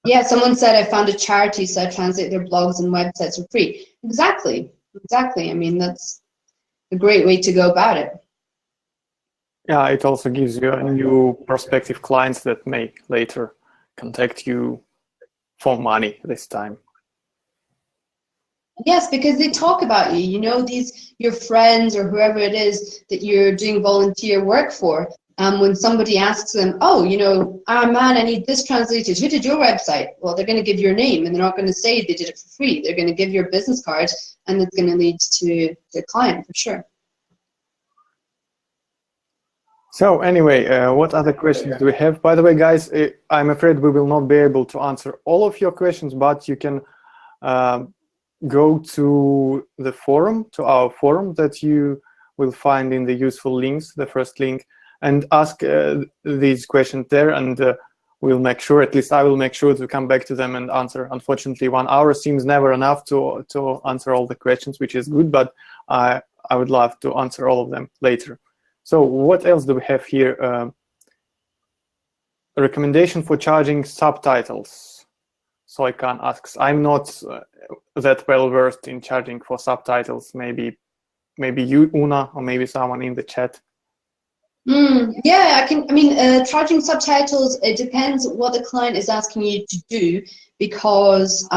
Yeah, someone said I found a charity, so I translate their blogs and websites for free. Exactly. I mean, that's a great way to go about it. Yeah, it also gives you a new prospective clients that may later contact you for money this time. Yes, because they talk about you. Your friends or whoever it is that you're doing volunteer work for. When somebody asks them, oh, man, I need this translated. Who did your website? Well, they're going to give your name, and they're not going to say they did it for free. They're going to give your business card, and it's going to lead to the client for sure. So anyway, what other questions do we have? By the way, guys, I'm afraid we will not be able to answer all of your questions, but you can go to the forum, to our forum that you will find in the useful links, the first link, and ask these questions there, and we'll make sure, at least I will make sure to come back to them and answer. Unfortunately, 1 hour seems never enough to answer all the questions, which is good, but I would love to answer all of them later. So what else do we have here? A recommendation for charging subtitles. So I can ask. I'm not that well versed in charging for subtitles. Maybe you, Una, or maybe someone in the chat. Yeah, I mean, charging subtitles, it depends what the client is asking you to do, because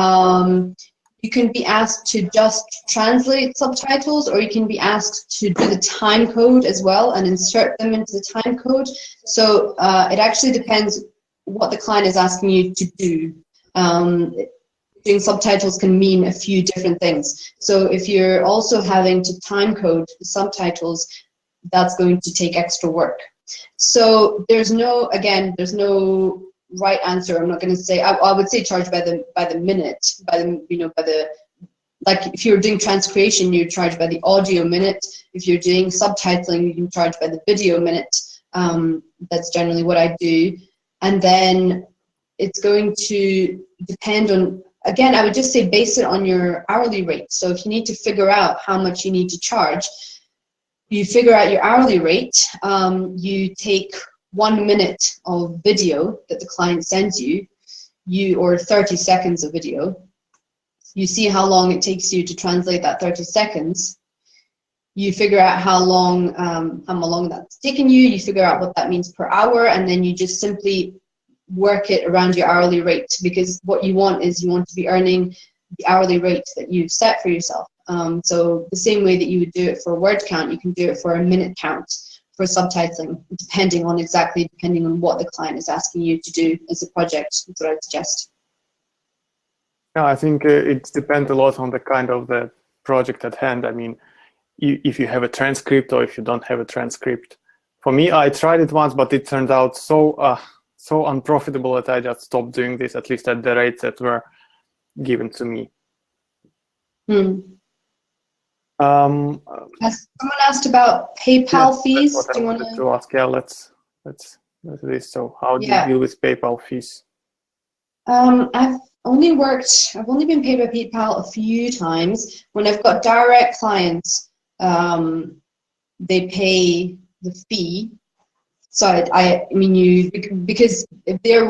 you can be asked to just translate subtitles, or you can be asked to do the time code as well and insert them into the time code. So it actually depends what the client is asking you to do. Doing subtitles can mean a few different things. So if you're also having to time code the subtitles, that's going to take extra work. So there's no right answer. I'm not going to say. I would say charge by the minute, like if you're doing transcreation, you charge by the audio minute. If you're doing subtitling, you can charge by the video minute. That's generally what I do, and then it's going to depend on. Again, I would just say base it on your hourly rate. So if you need to figure out how much you need to charge, you figure out your hourly rate. You take 1 minute of video that the client sends you, or 30 seconds of video. You see how long it takes you to translate that 30 seconds. You figure out how long that's taken you. You figure out what that means per hour, and then you just simply work it around your hourly rate, because what you want is you want to be earning the hourly rate that you've set for yourself. So the same way that you would do it for a word count, you can do it for a minute count for subtitling, depending on what the client is asking you to do as a project. That's what I'd suggest. Yeah, I think it depends a lot on the kind of the project at hand. I mean, if you have a transcript or if you don't have a transcript. For me, I tried it once, but it turned out so unprofitable that I just stopped doing this, at least at the rates that were given to me. Someone asked about PayPal fees. That's what I wanted to ask. Yeah, let's do this. So how do you deal with PayPal fees? I've only been paid by PayPal a few times. When I've got direct clients, they pay the fee. So I mean, because if they're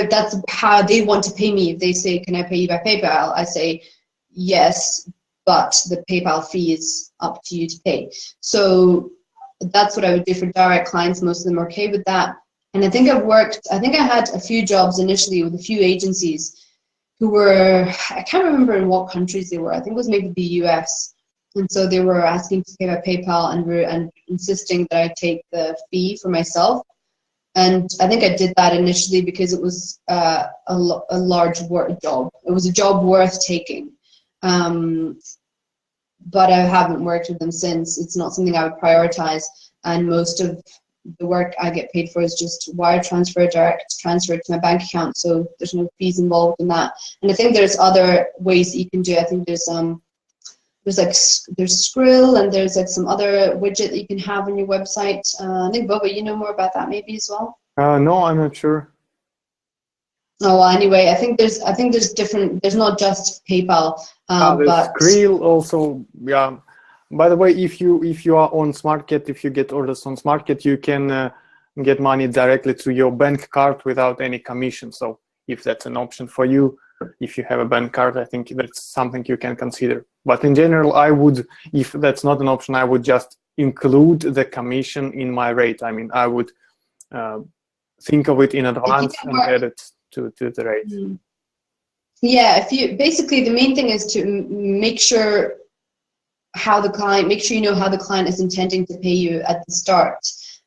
that's how they want to pay me. If they say, "Can I pay you by PayPal?" I say, "Yes, but the PayPal fee is up to you to pay." So that's what I would do for direct clients. Most of them are okay with that. And I think I had a few jobs initially with a few agencies who were, I can't remember in what countries they were. I think it was maybe the US. And so they were asking to pay by PayPal and insisting that I take the fee for myself. And I think I did that initially because it was a large job. It was a job worth taking. But I haven't worked with them since. It's not something I would prioritize. And most of the work I get paid for is just wire transfer, direct transfer to my bank account. So there's no fees involved in that. And I think there's other ways that you can do it. I think there's Skrill, and there's like some other widget that you can have on your website. I think Vova, you know more about that maybe as well. No, I'm not sure. Oh, well, anyway, I think there's different. There's not just PayPal, but Skrill also. Yeah. By the way, if you are on Smartcat, if you get orders on Smartcat, you can get money directly to your bank card without any commission. So if that's an option for you, if you have a bank card, I think that's something you can consider. But in general, I would, if that's not an option, I would just include the commission in my rate. I mean, I would think of it in advance and add it to the rate. Yeah, basically the main thing is to make sure you know how the client is intending to pay you at the start.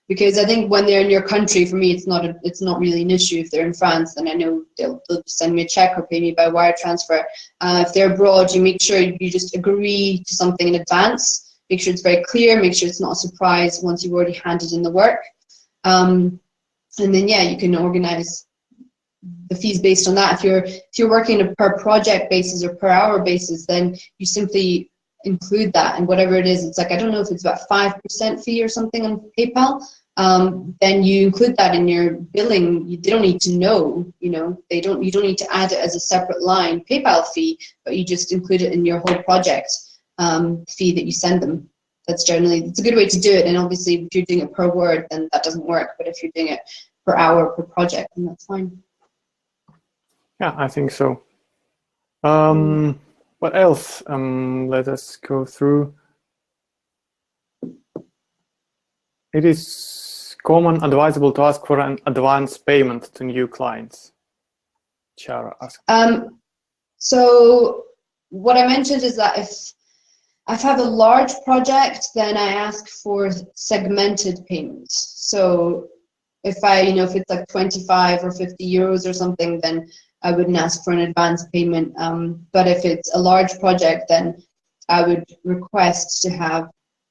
Because I think when they're in your country, for me, it's not really an issue. If they're in France, then I know they'll send me a check or pay me by wire transfer. If they're abroad, you make sure you just agree to something in advance. make sure it's very clear, make sure it's not a surprise once you've already handed in the work. And then, yeah, you can organize the fees based on that. If you're working on a per project basis or per hour basis, then you simply include that, and whatever it is, it's like, I don't know if it's about 5% fee or something on PayPal. Then you include that in your billing. They don't need to know, you know, you don't need to add it as a separate line PayPal fee, but you just include it in your whole project fee that you send them. It's a good way to do it. And obviously if you're doing it per word, then that doesn't work, but if you're doing it per hour, per project, then that's fine. Yeah, I think so. What else? Let us go through. It is common, advisable to ask for an advance payment to new clients. Chara asked. So what I mentioned is that if I have a large project, then I ask for segmented payments. So if if it's like 25 or 50 euros or something, then I wouldn't ask for an advance payment. But if it's a large project, then I would request to have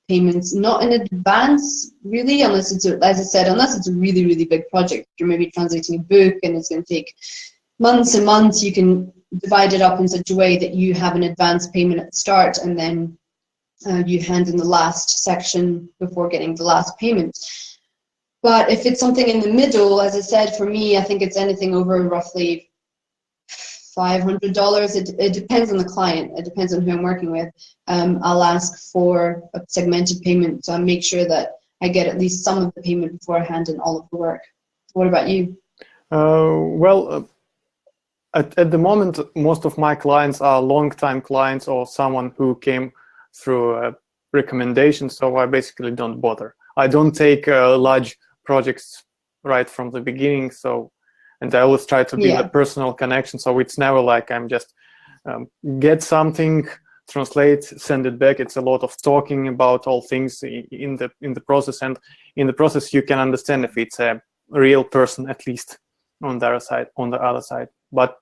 payments not in advance, really, unless it's, as I said, unless it's a really, really big project. You're maybe translating a book and it's going to take months and months. You can divide it up in such a way that you have an advance payment at the start, and then you hand in the last section before getting the last payment. But if it's something in the middle, as I said, for me, I think it's anything over roughly $500. It depends on the client. It depends on who I'm working with. I'll ask for a segmented payment, so I make sure that I get at least some of the payment before I hand in all of the work. What about you? At the moment, most of my clients are long-time clients or someone who came through a recommendation, so I basically don't bother. I don't take large projects right from the beginning, and I always try to build a personal connection, so it's never like I'm just get something, translate, send it back. It's a lot of talking about all things in the process, and in the process you can understand if it's a real person, at least on the other side. But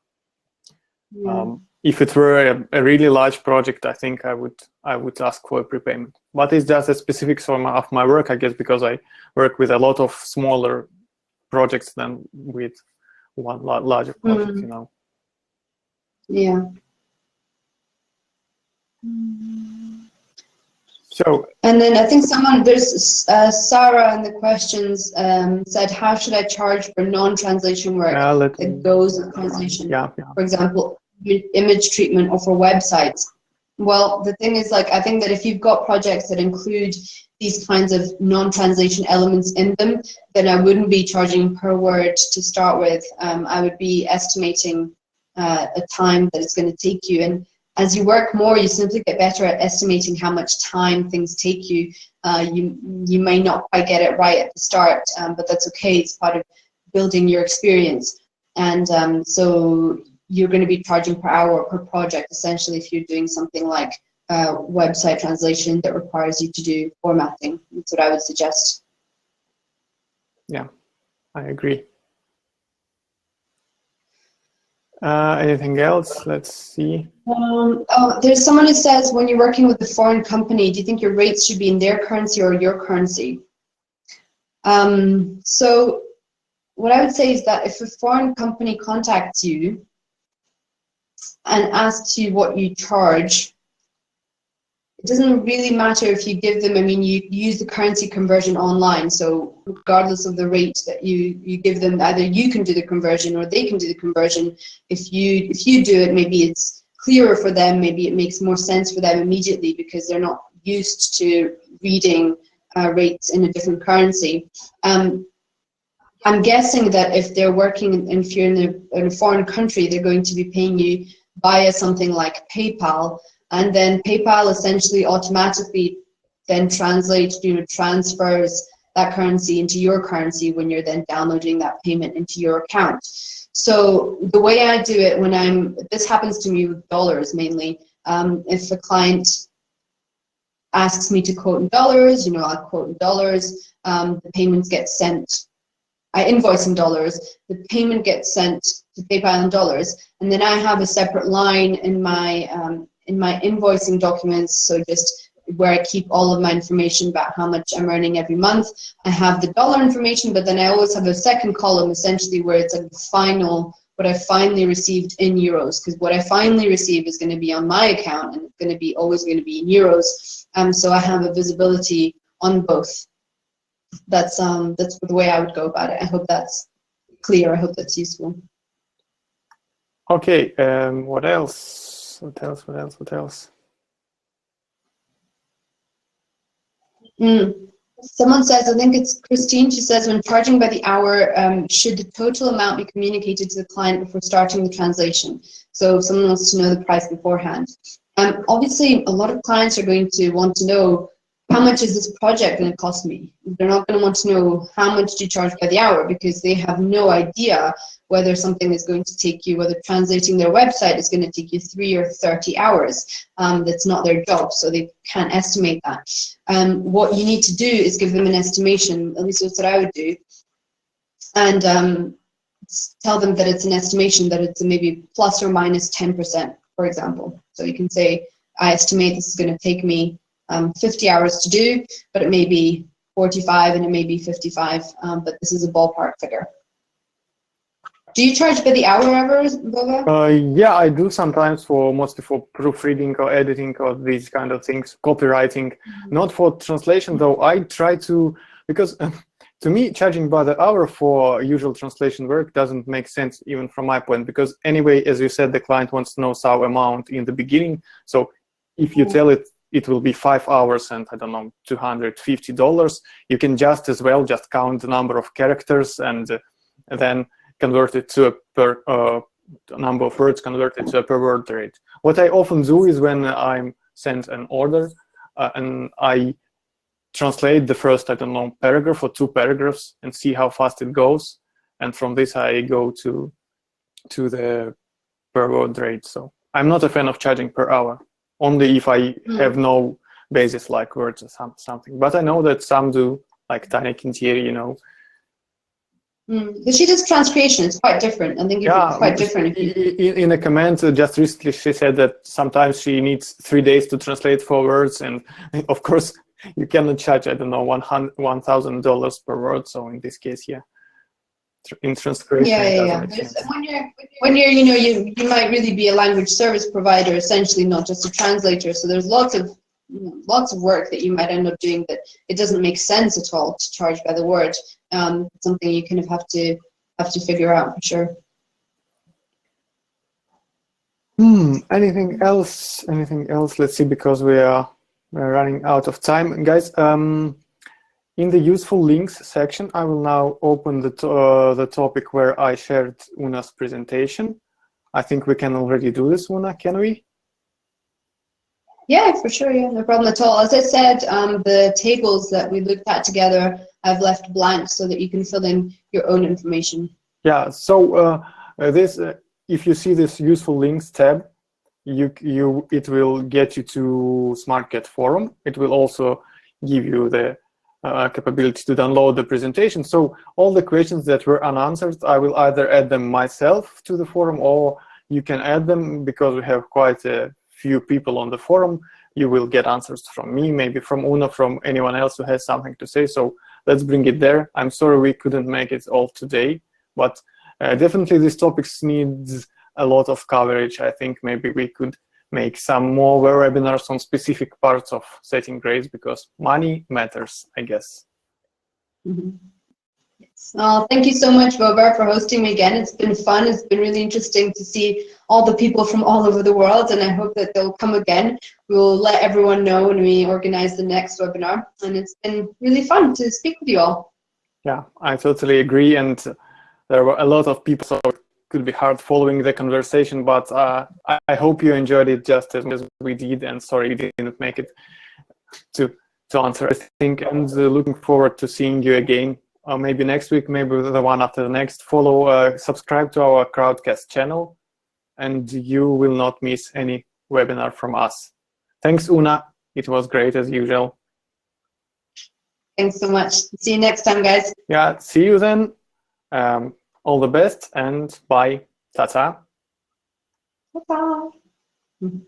if it were a really large project, I think I would ask for a prepayment. But it's just a specifics of my work, I guess, because I work with a lot of smaller projects than with one larger project, you know. Yeah. So. And then I think there's Sarah in the questions said, how should I charge for non-translation work that goes with translation? For example, image treatment or for websites. Well, the thing is, I think that if you've got projects that include these kinds of non-translation elements in them, then I wouldn't be charging per word to start with. I would be estimating a time that it's going to take you. And as you work more, you simply get better at estimating how much time things take you. You may not quite get it right at the start, but that's okay. It's part of building your experience. And so you're going to be charging per hour or per project, essentially, if you're doing something like website translation that requires you to do formatting. That's what I would suggest. Yeah, I agree. Anything else? Let's see. There's someone who says, when you're working with a foreign company, do you think your rates should be in their currency or your currency? So what I would say is that if a foreign company contacts you and asks you what you charge, it doesn't really matter if you give them, you use the currency conversion online, so regardless of the rate that you give them, either you can do the conversion or they can do the conversion. If you do it, maybe it's clearer for them, maybe it makes more sense for them immediately because they're not used to reading rates in a different currency. I'm guessing that if they're working, if you're in a foreign country, they're going to be paying you via something like PayPal, and then PayPal essentially automatically then transfers that currency into your currency when you're then downloading that payment into your account. So the way I do it this happens to me with dollars mainly. If a client asks me to quote in dollars, I'll quote in dollars, the payments get sent. I invoice in dollars, the payment gets sent to PayPal in dollars, and then I have a separate line in my invoicing documents, so just where I keep all of my information about how much I'm earning every month. I have the dollar information, but then I always have a second column essentially where it's like the final, what I finally received in euros, because what I finally receive is going to be on my account and it's going to be always going to be in euros. So I have a visibility on both. That's the way I would go about it. I hope that's clear. I hope that's useful. Okay, what else? What else? What else? What else? Someone says, I think it's Christine, she says, when charging by the hour, should the total amount be communicated to the client before starting the translation? So if someone wants to know the price beforehand. Obviously, a lot of clients are going to want to know, how much is this project going to cost me? They're not going to want to know how much do you charge by the hour, because they have no idea whether something is going to take you, whether translating their website is going to take you 3 or 30 hours. That's not their job, so they can't estimate that. What you need to do is give them an estimation, at least that's what I would do, and tell them that it's an estimation, that it's maybe plus or minus 10%, for example. So you can say, I estimate this is going to take me 50 hours to do, but it may be 45 and it may be 55, but this is a ballpark figure. Do you charge by the hour ever, Vova? Yeah, I do sometimes, mostly for proofreading or editing or these kind of things, copywriting. Not for translation though. I try to, because to me, charging by the hour for usual translation work doesn't make sense, even from my point, because anyway, as you said, the client wants to know some amount in the beginning. So if you tell it will be 5 hours and I don't know, $250, you can just as well just count the number of characters and then convert it to a per number of words, converted to a per word rate. What I often do is when I'm sent an order and I translate the first, I don't know, paragraph or 2 paragraphs and see how fast it goes. And from this, I go to the per word rate. So I'm not a fan of charging per hour, only if I have no basis like words or something. But I know that some do, like Tanya Kintieri, you know. But she does transcreation. It's quite different. I think it's quite different. In a comment just recently, she said that sometimes she needs 3 days to translate 4 words, and of course you cannot charge, I don't know, $1,000 per word. So in this case, yeah, in transcription, yeah. When you're, you know, you might really be a language service provider, essentially, not just a translator. So there's lots of work that you might end up doing that it doesn't make sense at all to charge by the word. Something you kind of have to figure out for sure. Anything else? Anything else? Let's see, because we're running out of time, guys. In the useful links section, I will now open the topic where I shared Una's presentation. I think we can already do this, Una, can we? Yeah, for sure. Yeah, no problem at all. As I said, the tables that we looked at together, I've left blank so that you can fill in your own information. Yeah. So if you see this useful links tab, it will get you to Smartcat forum. It will also give you the capability to download the presentation. So all the questions that were unanswered, I will either add them myself to the forum, or you can add them because we have quite a few people on the forum. You will get answers from me, maybe from Una, from anyone else who has something to say. So let's bring it there. I'm sorry we couldn't make it all today, but definitely this topic needs a lot of coverage. I think maybe we could make some more webinars on specific parts of setting grades, because money matters, I guess. Yes. Thank you so much, Vova, for hosting me again. It's been fun. It's been really interesting to see all the people from all over the world, and I hope that they'll come again. We'll let everyone know when we organize the next webinar, and it's been really fun to speak with you all. Yeah, I totally agree, and there were a lot of people, so it could be hard following the conversation, but I hope you enjoyed it just as much as we did, and sorry we didn't make it to answer everything, and looking forward to seeing you again. Maybe next week, maybe the one after the next. Subscribe to our Crowdcast channel, and you will not miss any webinar from us. Thanks, Una. It was great as usual. Thanks so much. See you next time, guys. Yeah, see you then. All the best, and bye. Ta-ta. Bye-bye.